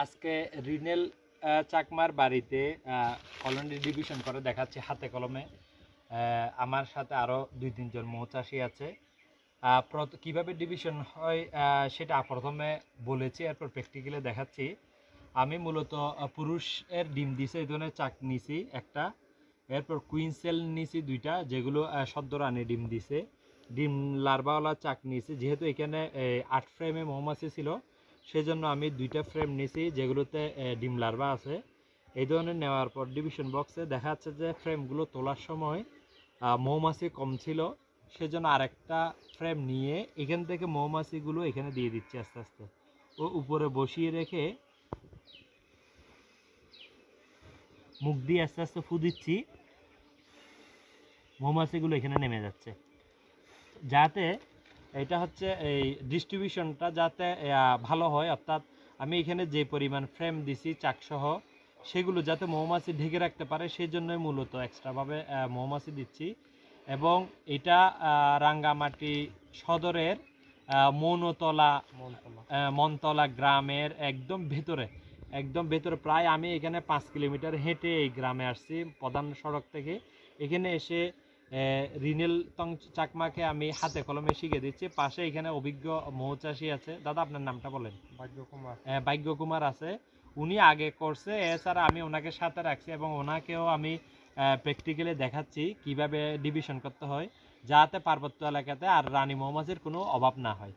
আজকে রিনেল চাকমার বাড়িতে colony division করে দেখাচ্ছি হাতে কলমে। আমার সাথে আরও 2-3 জন মৌচাষী আছে। কিভাবে ডিভিশন হয় সেটা প্রথমে বলেছি, এরপর প্র্যাকটিক্যালি দেখাচ্ছি। আমি মূলত পুরুষের ডিম দিছে এই ধরনের চাক নিছি একটা, এরপর কুইন সেল নিছি 2টা, যেগুলো সদ্য রানী ডিম দিছে। ডিম লার্ভাওয়ালা চাক নিয়েছি, যেহেতু এখানে 8 ফ্রেমে মৌমাছি ছিল, সেজন্য আমি 2টা ফ্রেম নিয়েছি যেগুলোতে ডিম লার্ভা আছে। এই ধরনের নেওয়ার পর ডিভিশন বক্সে দেখা যাচ্ছে যে ফ্রেমগুলো তোলার সময় মৌমাছি কম ছিল, সেজন্য আরেকটা ফ্রেম নিয়ে এখান থেকে মৌমাছিগুলো এখানে দিয়ে দিচ্ছি আস্তে আস্তে, ও উপরে বসিয়ে রেখে মুখ দিয়ে আস্তে আস্তে ফু দিচ্ছি। মৌমাছিগুলো এখানে নেমে যাচ্ছে, যাতে এটা হচ্ছে এই ডিস্ট্রিবিউশনটা যাতে ভালো হয়। অর্থাৎ আমি এখানে যে পরিমাণ ফ্রেম দিছি চাকসহ, সেগুলো যাতে মৌমাছি ঢেকে রাখতে পারে, সেই জন্যই মূলত এক্সট্রাভাবে মৌমাছি দিচ্ছি। এবং এটা রাঙ্গামাটি সদরের মনতলা গ্রামের একদম ভেতরে প্রায় আমি এখানে 5 কিলোমিটার হেঁটে এই গ্রামে আসছি প্রধান সড়ক থেকে। এখানে এসে রিনেল চাকমাকে আমি হাতে কলমে শিখে দিচ্ছি। পাশে এখানে অভিজ্ঞ মৌচাষী আছে। দাদা, আপনার নামটা বলেন। ভাগ্য কুমার আছে, উনি আগে করছে। এছাড়া আমি ওনাকে সাথে রাখছি এবং ওনাকেও আমি প্র্যাকটিক্যালি দেখাচ্ছি কিভাবে ডিভিশন করতে হয়, যাতে পার্বত্য এলাকাতে আর রানী মৌমাছির কোনো অভাব না হয়।